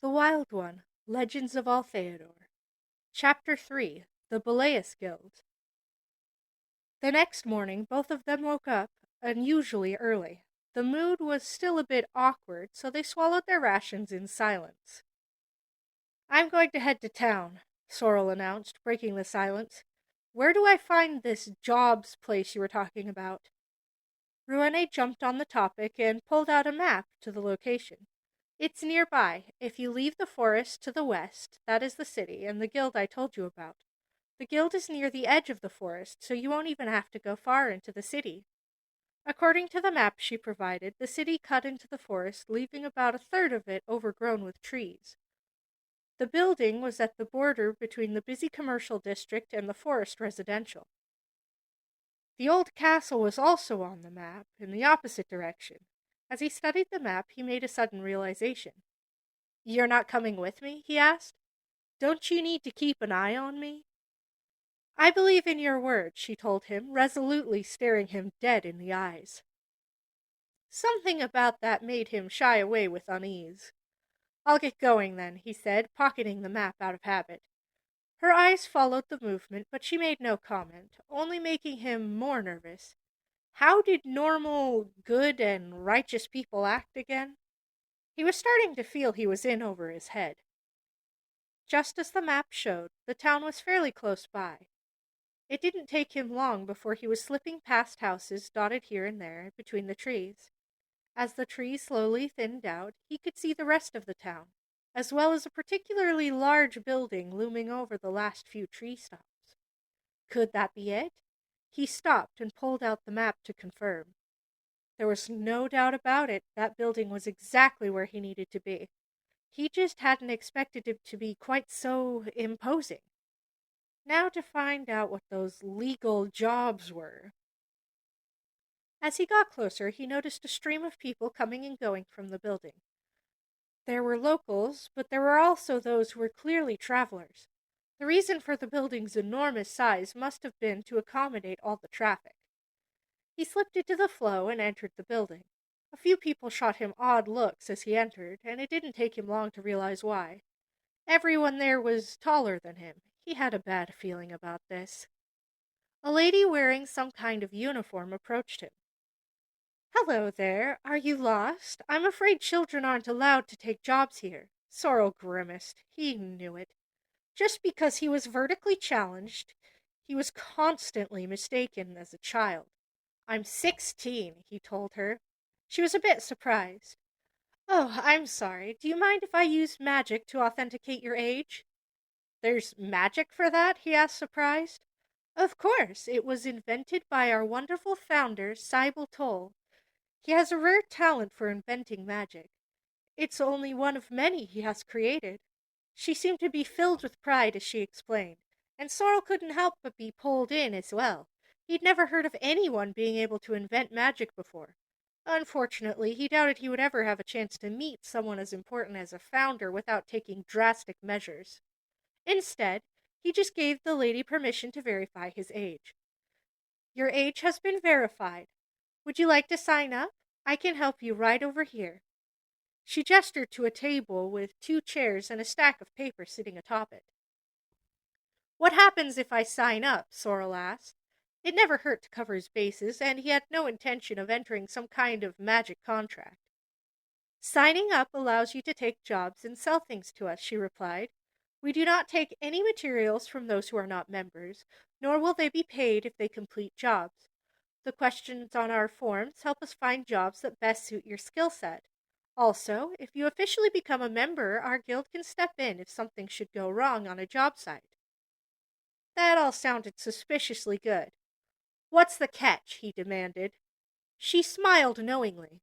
The Wild One, Legends of Altheodore. Chapter 3, The Belleas Guild. The next morning, both of them woke up unusually early. The mood was still a bit awkward, so they swallowed their rations in silence. "I'm going to head to town," Sorrel announced, breaking the silence. "Where do I find this jobs place you were talking about?" Rouenet jumped on the topic and pulled out a map to the location. "It's nearby. If you leave the forest to the west, that is the city and the guild I told you about. The guild is near the edge of the forest, so you won't even have to go far into the city." According to the map she provided, the city cut into the forest, leaving about a third of it overgrown with trees. The building was at the border between the busy commercial district and the forest residential. The old castle was also on the map, in the opposite direction. As he studied the map, he made a sudden realization. "You're not coming with me?" he asked. "Don't you need to keep an eye on me?" "I believe in your word," she told him, resolutely staring him dead in the eyes. Something about that made him shy away with unease. "I'll get going then," he said, pocketing the map out of habit. Her eyes followed the movement, but she made no comment, only making him more nervous. How did normal, good, and righteous people act again? He was starting to feel he was in over his head. Just as the map showed, the town was fairly close by. It didn't take him long before he was slipping past houses dotted here and there between the trees. As the trees slowly thinned out, he could see the rest of the town, as well as a particularly large building looming over the last few tree stumps. Could that be it? He stopped and pulled out the map to confirm. There was no doubt about it, that building was exactly where he needed to be. He just hadn't expected it to be quite so imposing. Now to find out what those legal jobs were. As he got closer, he noticed a stream of people coming and going from the building. There were locals, but there were also those who were clearly travelers. The reason for the building's enormous size must have been to accommodate all the traffic. He slipped into the flow and entered the building. A few people shot him odd looks as he entered, and it didn't take him long to realize why. Everyone there was taller than him. He had a bad feeling about this. A lady wearing some kind of uniform approached him. "Hello there. Are you lost? I'm afraid children aren't allowed to take jobs here." Sorrel grimaced. He knew it. Just because he was vertically challenged, he was constantly mistaken as a child. "I'm 16, he told her. She was a bit surprised. "Oh, I'm sorry. Do you mind if I use magic to authenticate your age?" "There's magic for that?" he asked, surprised. "Of course. It was invented by our wonderful founder, Cybele Toll. He has a rare talent for inventing magic. It's only one of many he has created." She seemed to be filled with pride as she explained, and Sorrel couldn't help but be pulled in as well. He'd never heard of anyone being able to invent magic before. Unfortunately, he doubted he would ever have a chance to meet someone as important as a founder without taking drastic measures. Instead, he just gave the lady permission to verify his age. "Your age has been verified. Would you like to sign up? I can help you right over here." She gestured to a table with 2 chairs and a stack of paper sitting atop it. "What happens if I sign up?" Sorrel asked. It never hurt to cover his bases, and he had no intention of entering some kind of magic contract. "Signing up allows you to take jobs and sell things to us," she replied. "We do not take any materials from those who are not members, nor will they be paid if they complete jobs. The questions on our forms help us find jobs that best suit your skill set. Also, if you officially become a member, our guild can step in if something should go wrong on a job site." That all sounded suspiciously good. "What's the catch?" he demanded. She smiled knowingly.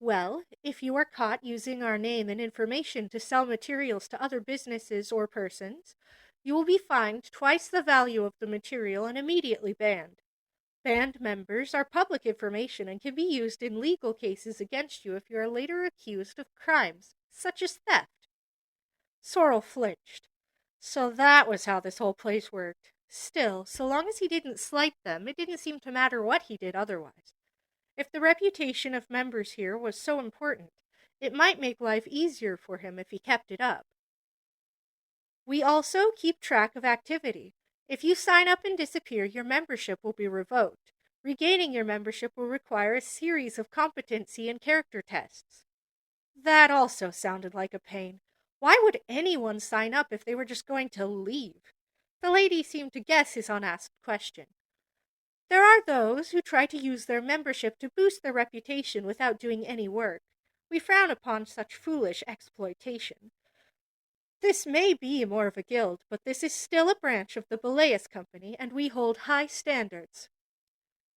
"Well, if you are caught using our name and information to sell materials to other businesses or persons, you will be fined twice the value of the material and immediately banned. Banned members are public information and can be used in legal cases against you if you are later accused of crimes, such as theft." Sorrel flinched. So that was how this whole place worked. Still, so long as he didn't slight them, it didn't seem to matter what he did otherwise. If the reputation of members here was so important, It might make life easier for him if he kept it up. We also keep track of activity. If you sign up and disappear, your membership will be revoked. Regaining your membership will require a series of competency and character tests. That also sounded like a pain. Why would anyone sign up if they were just going to leave? The lady seemed to guess his unasked question. There are those who try to use their membership to boost their reputation without doing any work. We frown upon such foolish exploitation. This may be more of a guild, but this is still a branch of the Belleas Company, and we hold high standards.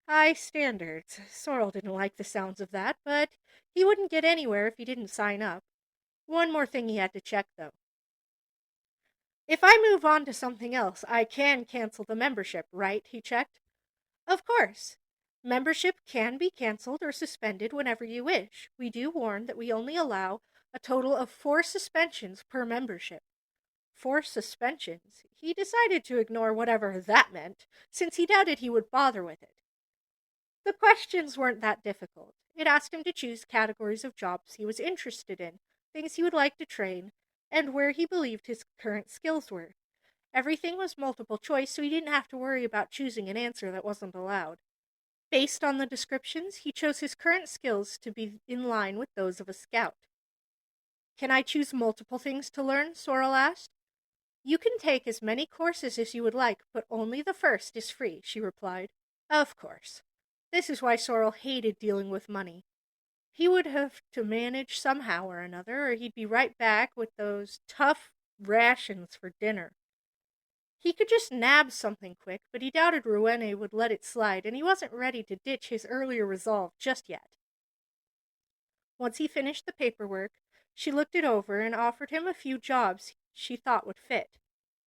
High standards. Sorrel didn't like the sounds of that, but he wouldn't get anywhere if he didn't sign up. One more thing he had to check, though. If I move on to something else, I can cancel the membership, right? He checked. Of course. Membership can be canceled or suspended whenever you wish. We do warn that we only allow a total of 4 suspensions per membership. 4 suspensions? He decided to ignore whatever that meant, since he doubted he would bother with it. The questions weren't that difficult. It asked him to choose categories of jobs he was interested in, things he would like to train, and where he believed his current skills were. Everything was multiple choice, so he didn't have to worry about choosing an answer that wasn't allowed. Based on the descriptions, he chose his current skills to be in line with those of a scout. Can I choose multiple things to learn? Sorrel asked. You can take as many courses as you would like, but only the first is free, she replied. Of course. This is why Sorrel hated dealing with money. He would have to manage somehow or another, or he'd be right back with those tough rations for dinner. He could just nab something quick, but he doubted Rowena would let it slide, and he wasn't ready to ditch his earlier resolve just yet. Once he finished the paperwork, she looked it over and offered him a few jobs she thought would fit.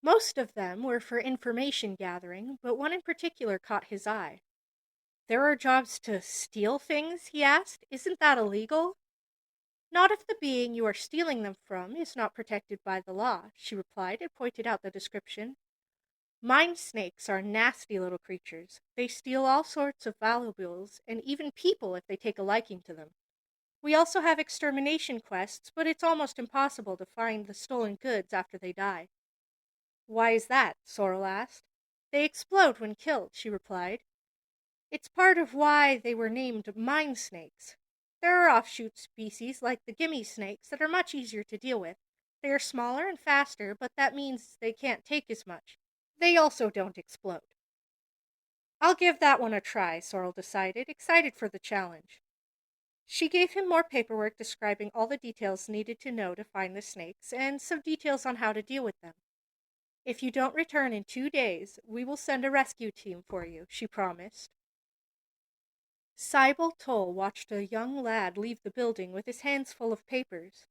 Most of them were for information gathering, but one in particular caught his eye. There are jobs to steal things, he asked. Isn't that illegal? Not if the being you are stealing them from is not protected by the law, she replied and pointed out the description. Mind snakes are nasty little creatures. They steal all sorts of valuables, and even people if they take a liking to them. We also have extermination quests, but it's almost impossible to find the stolen goods after they die. Why is that? Sorrel asked. They explode when killed, she replied. It's part of why they were named mind snakes. There are offshoot species like the gimme snakes that are much easier to deal with. They are smaller and faster, but that means they can't take as much. They also don't explode. I'll give that one a try, Sorrel decided, excited for the challenge. She gave him more paperwork describing all the details needed to know to find the snakes, and some details on how to deal with them. If you don't return in 2 days, we will send a rescue team for you, she promised. Cybele Toll watched a young lad leave the building with his hands full of papers.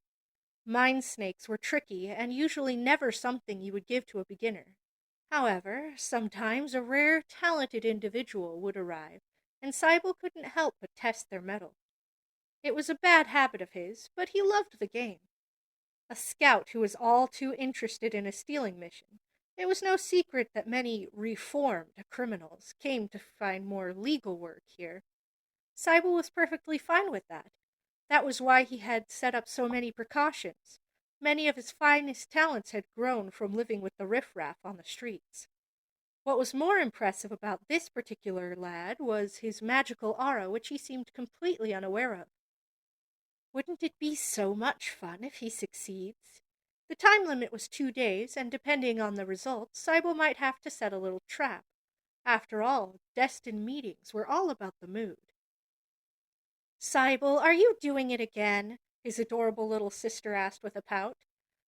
Mind snakes were tricky and usually never something you would give to a beginner. However, sometimes a rare, talented individual would arrive, and Cybele couldn't help but test their mettle. It was a bad habit of his, but he loved the game. A scout who was all too interested in a stealing mission, it was no secret that many reformed criminals came to find more legal work here. Cybele was perfectly fine with that. That was why he had set up so many precautions. Many of his finest talents had grown from living with the riffraff on the streets. What was more impressive about this particular lad was his magical aura, which he seemed completely unaware of. Wouldn't it be so much fun if he succeeds? The time limit was 2 days, and depending on the results, Cybele might have to set a little trap. After all, destined meetings were all about the mood. Cybele, are you doing it again? His adorable little sister asked with a pout.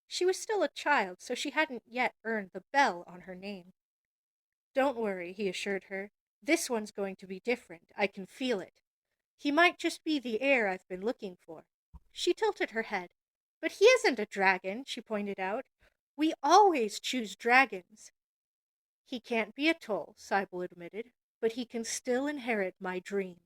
She was still a child, so she hadn't yet earned the Belle on her name. Don't worry, he assured her. This one's going to be different. I can feel it. He might just be the heir I've been looking for. She tilted her head. But he isn't a dragon, she pointed out. We always choose dragons. He can't be a Toll, Cybele admitted, but he can still inherit my dreams.